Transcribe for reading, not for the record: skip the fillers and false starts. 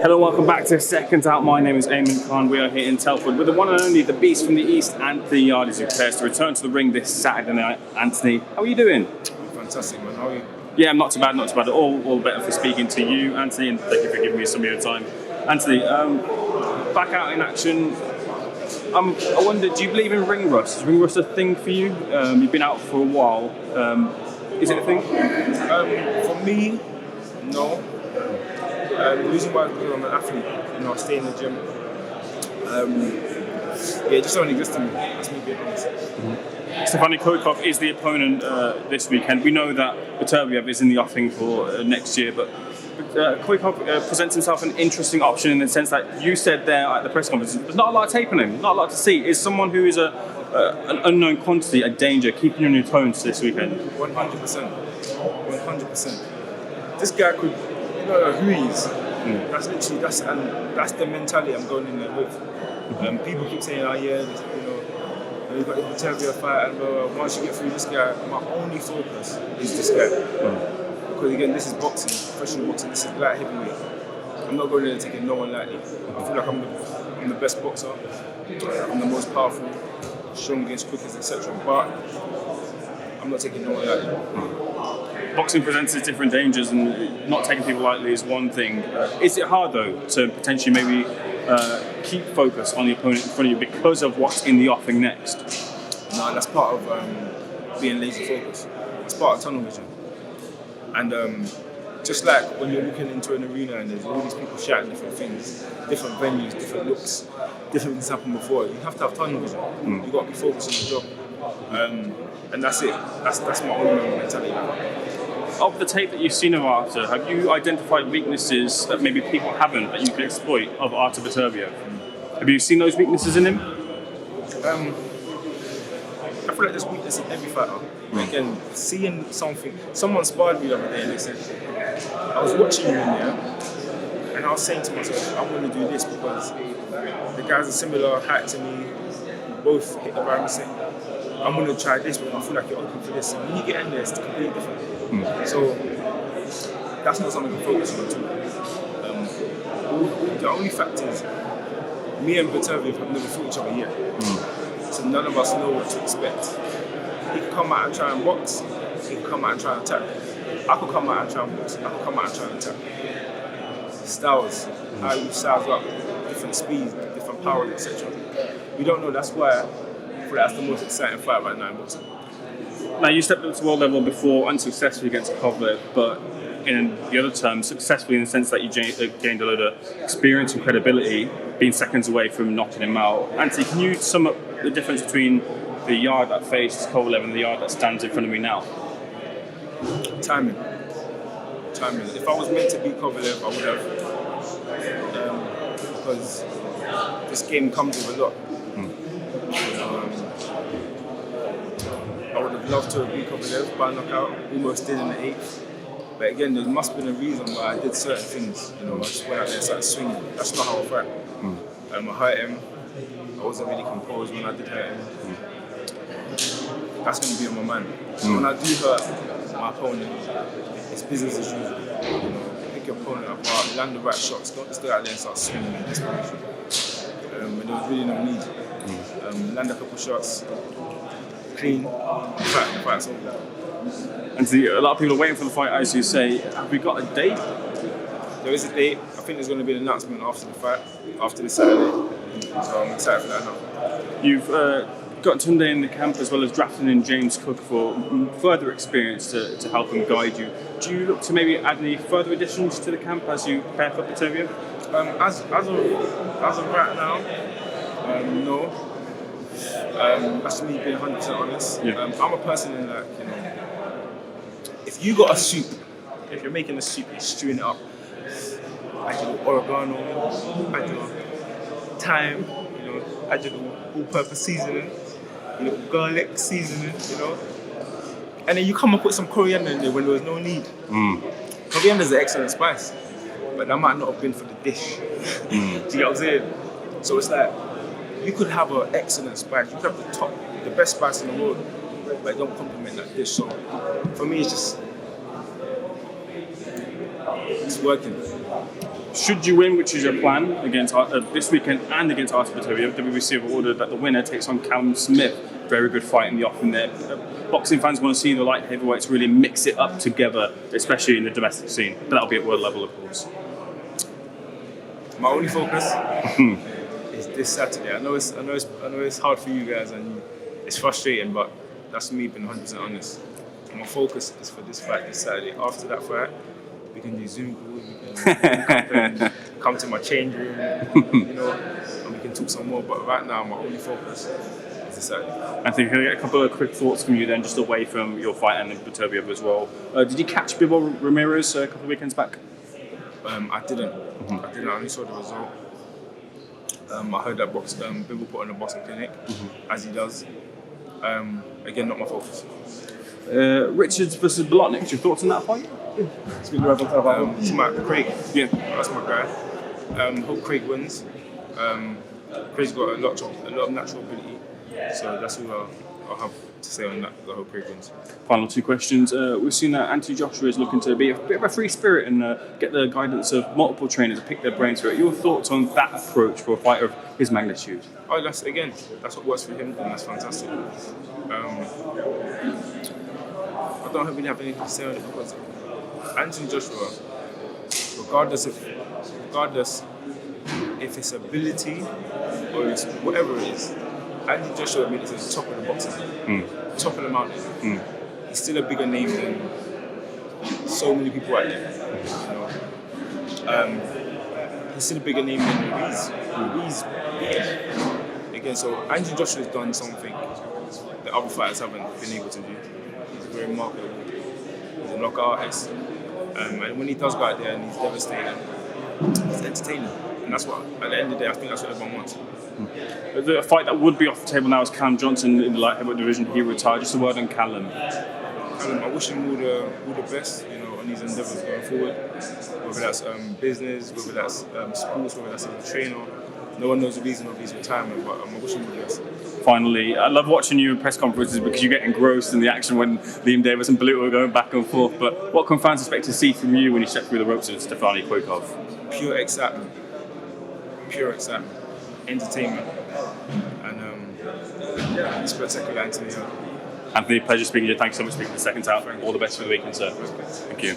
Hello, welcome back to Seconds Out. My name is Ayman. We are here in Telford with the one and only, the beast from the East, Anthony Yarde, who prepares to return to the ring this Saturday night. Anthony, how are you doing? Fantastic, man. How are you? Yeah, I'm not too bad, not too bad at all. All better for speaking to you, Anthony, and thank you for giving me some of your time. Anthony, back out in action. I wonder, do you believe in ring rust? Is ring rust a thing for you? You've been out for a while. Is it a thing? For me, no. The reason why is because I'm an athlete. I stay in the gym. It just don't exist to me. That's me being honest. Stefani Koykov is the opponent this weekend. We know that Beterbiev is in the offing for next year, but Koykov presents himself an interesting option in the sense that you said there at the press conference, there's not a lot of tape on him, not a lot to see. Is someone who is an unknown quantity a danger, keeping you on your toes this weekend? 100%. 100%. This guy could, you know who he is. That's literally, that's the mentality I'm going in there with. People keep saying, oh yeah, you've got the Beterbiev fight, and once you get through this guy, my only focus is this guy. Because again, this is boxing, professional boxing, this is light heavyweight. I'm not going there taking no one lightly. I feel like I'm the best boxer, I'm the most powerful, strongest, quickest, etc. But I'm not taking no one lightly. Boxing presents its different dangers, and not taking people lightly is one thing. Is it hard though to potentially maybe keep focus on the opponent in front of you because of what's in the offing next? No, that's part of being laser focused. It's part of tunnel vision. And just like when you're looking into an arena and there's all these people shouting different things, different venues, different looks, different things happen before, you have to have tunnel vision. You've got to be focused on the job. And that's it. That's my own mentality. Of the tape that you've seen of Artur, have you identified weaknesses that maybe people haven't that you could exploit of Artur Beterbiev? Have you seen those weaknesses in him? I feel like there's weakness in every fighter. Again, seeing something, someone sparred me the other day and they said, I was watching you in there and I was saying to myself, I'm going to do this because the guy's a similar height to me, we both hit the ground the same. I'm going to try this, but I feel like you're open for this. And when you get in there, it's completely different. So that's not something to focus on at all. The only fact is, me and Beterbiev have never fought each other yet. So none of us know what to expect. He could come out and try and box, he could come out and try and attack. I could come out and try and box, I could come out and try and attack. Styles, how we styles up, different speeds, different powers, etc. We don't know, that's why I feel like that's the most exciting fight right now in boxing. Now, you stepped up to world level before, unsuccessfully against KOVALEV, but in the other term, successfully in the sense that you gained a lot of experience and credibility, being seconds away from knocking him out. Anthony, can you sum up the difference between the Yarde that faced KOVALEV and the Yarde that stands in front of me now? Timing. If I was meant to beat KOVALEV, I would have. Because this game comes with a lot. I would have loved to have beat KOVALEV by knockout, almost did in the 8th. But again, there must have been a reason why I did certain things. I just went out there and started swinging. That's not how I fight. I hurt him. I wasn't really composed when I did hurt him. That's going to be on my mind. So when I do hurt my opponent, it's business as usual. Pick your opponent apart, land the right shots, don't just go out there and start swinging in desperation. When there was really no need. Land a couple shots, clean, the fight's over. And a lot of people are waiting for the fight, as you say. Have we got a date? There is a date. I think there's going to be an announcement after the fight, after this Saturday. So I'm excited for that now. You've got Tunde in the camp as well as drafting in James Cook for further experience to help and guide you. Do you look to maybe add any further additions to the camp as you prepare for Beterbiev? As of right now, no. That's me being 100% honest. Yeah. I'm a person in like, if you got a soup, if you're making a soup, you're stewing it up. I do oregano, I do thyme, I do all-purpose seasoning, garlic seasoning, and then you come up with some coriander in there when there was no need. Coriander is an excellent spice, but that might not have been for the dish. Do you get what I'm saying? So it's like, you could have an excellent spice, you could have the best spice in the world, but it don't complement that dish. So for me, it's just it's working. Should you win, which is your plan, against this weekend and against Artur Beterbiev, WBC have ordered that the winner takes on Callum Smith. Very good fight in the offing there. Boxing fans want to see the light heavyweights really mix it up together, especially in the domestic scene. But that'll be at world level, of course. My only focus is this Saturday. I know it's hard for you guys and it's frustrating, but that's me being 100% honest. My focus is for this fight this Saturday. After that fight, we can do Zoom calls, we can come to my change room, and we can talk some more. But right now, my only focus is this Saturday. I think can I get a couple of quick thoughts from you then, just away from your fight and Beterbiev as well. Did you catch Bivol Ramirez a couple of weekends back? I didn't. I only saw the result. I heard that Bivol put on a boxing clinic, as he does. Again, not my focus. Richards versus Blotnick, your thoughts on that fight? It's my Craig. Yeah. That's my guy. Hope Craig wins. Craig's got a lot of natural ability, so that's what I'll have to say on that. I hope Craig wins. Final two questions. We've seen that Anthony Joshua is looking to be a bit of a free spirit and get the guidance of multiple trainers to pick their brains through it. Your thoughts on that approach for a fighter of his magnitude? Oh, that's what works for him, and that's fantastic. I don't really have anything to say on it because Anthony Joshua, regardless if it's ability or it's whatever it is, Anthony Joshua is at the top of the boxing, top of the mountain. He's still a bigger name than so many people out there. He's still a bigger name than Ruiz. Again, so Anthony Joshua has done something that other fighters haven't been able to do. He's very remarkable. He's a knockout artist. And when he does go out there and he's devastating, he's entertaining. And that's what, at the end of the day, I think that's what everyone wants. The fight that would be off the table now is Callum Johnson in the light heavyweight division. He retired. Just a word on Callum. I wish him all the best, on his endeavours going forward. Whether that's business, whether that's sports, whether that's as a trainer. No one knows the reason of his retirement, but I wish him all the best. Finally, I love watching you in press conferences because you get engrossed in the action when Liam Davis and Belluto are going back and forth. But what can fans expect to see from you when you step through the ropes with Stefani Koykov? Pure excitement, entertainment, and spectacular Anthony Yarde. Anthony, pleasure speaking to you. Thanks so much for speaking to SecondsOut. All the best for the weekend, sir. Thank you.